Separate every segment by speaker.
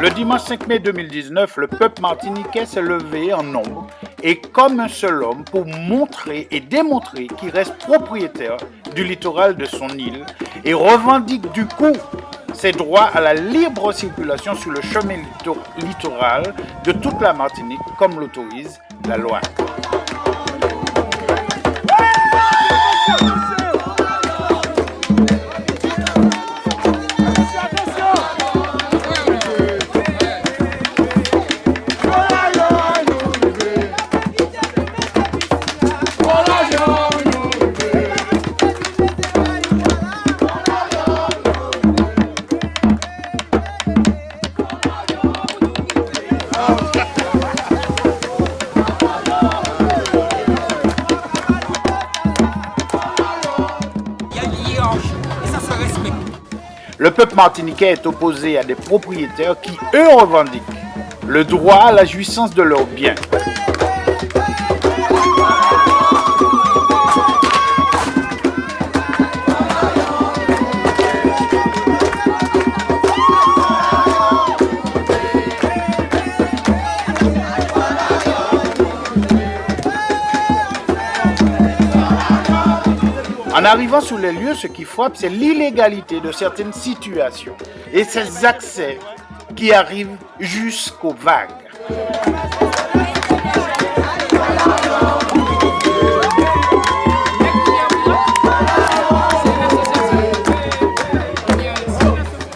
Speaker 1: Le dimanche 5 mai 2019, le peuple martiniquais s'est levé en nombre et comme un seul homme pour montrer et démontrer qu'il reste propriétaire du littoral de son île et revendique du coup ses droits à la libre circulation sur le chemin littoral de toute la Martinique comme l'autorise la loi. Le peuple martiniquais est opposé à des propriétaires qui, eux, revendiquent le droit à la jouissance de leurs biens. En arrivant sur les lieux, ce qui frappe, c'est l'illégalité de certaines situations et ces accès qui arrivent jusqu'aux vagues.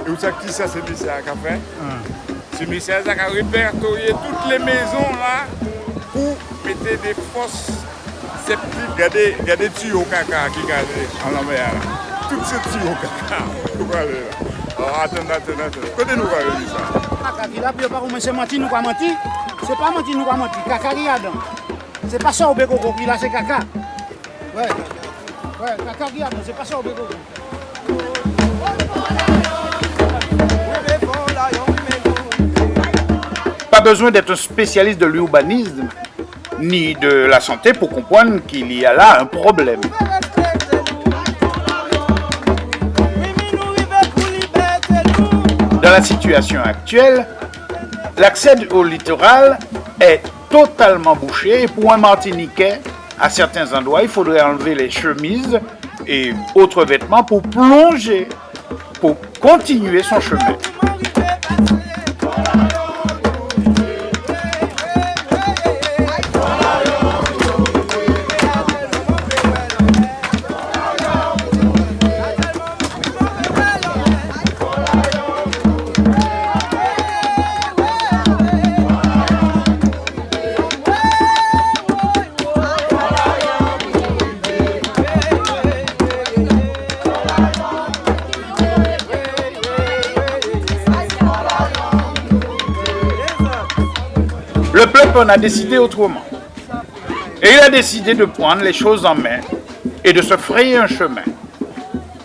Speaker 2: Et vous savez qui ça, c'est Michel qui a fait? C'est Michel qui a répertorié toutes les maisons là pour mettre des fosses septiques. Regardez tuyaux caca qui gardent en la mer. Tous ces tuyaux caca. Vous voyez là. Alors attendez. Côté nous, voyez ça.
Speaker 3: Caca qui là, puis pas comment c'est menti, nous pas menti. C'est pas menti, nous pas menti. Caca qui a dedans. C'est pas ça au bécoco qui là, c'est caca. Ouais, caca qui a dedans, c'est pas ça au bécoco.
Speaker 1: Pas besoin d'être un spécialiste de l'urbanisme ni de la santé pour comprendre qu'il y a là un problème. Dans la situation actuelle, l'accès au littoral est totalement bouché et pour un Martiniquais, à certains endroits, il faudrait enlever les chemises et autres vêtements pour plonger, pour continuer son chemin. Le peuple en a décidé autrement. Et il a décidé de prendre les choses en main et de se frayer un chemin.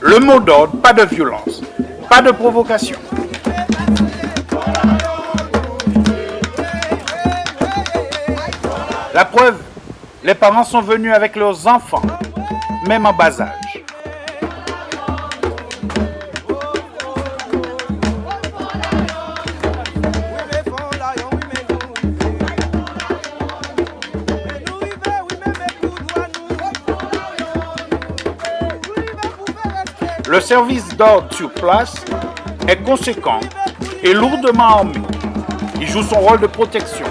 Speaker 1: Le mot d'ordre, pas de violence, pas de provocation. La preuve, les parents sont venus avec leurs enfants, même en bas âge. Le service d'ordre sur place est conséquent et lourdement armé. Il joue son rôle de protection.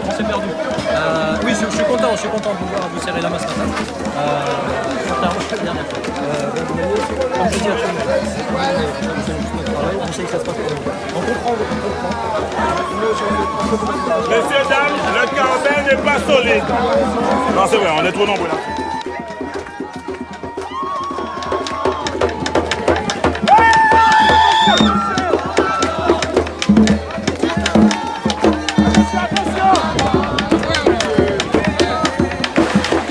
Speaker 4: On s'est perdu. Oui, je suis content de vous voir vous serrer la main ce matin. Contrairement à la dernière fois. Comme je dis à tout le monde, on sait que ça se passe pour nous. On comprend.
Speaker 2: Messieurs, dames, le carabin n'est pas solide. Non, c'est vrai, on est trop nombreux là.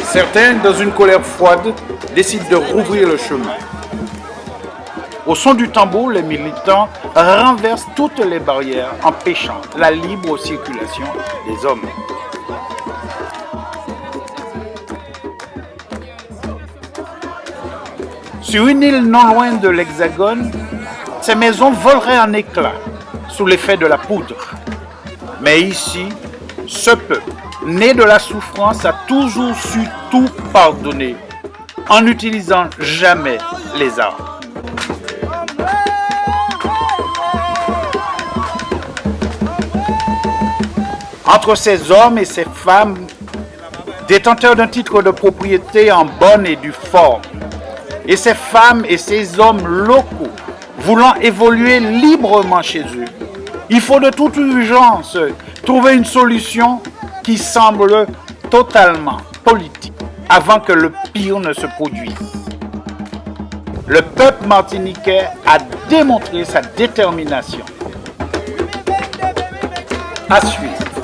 Speaker 1: Certains, dans une colère froide, décident de rouvrir le chemin. Au son du tambour, les militants renversent toutes les barrières, empêchant la libre circulation des hommes. Sur une île non loin de l'Hexagone, ces maisons voleraient en éclats sous l'effet de la poudre. Mais ici, ce peuple, né de la souffrance, a toujours su tout pardonner en n'utilisant jamais les armes. Entre ces hommes et ces femmes, détenteurs d'un titre de propriété en bonne et due forme, et ces femmes et ces hommes locaux voulant évoluer librement chez eux, il faut de toute urgence trouver une solution qui semble totalement politique avant que le pire ne se produise. Le peuple martiniquais a démontré sa détermination. À suivre.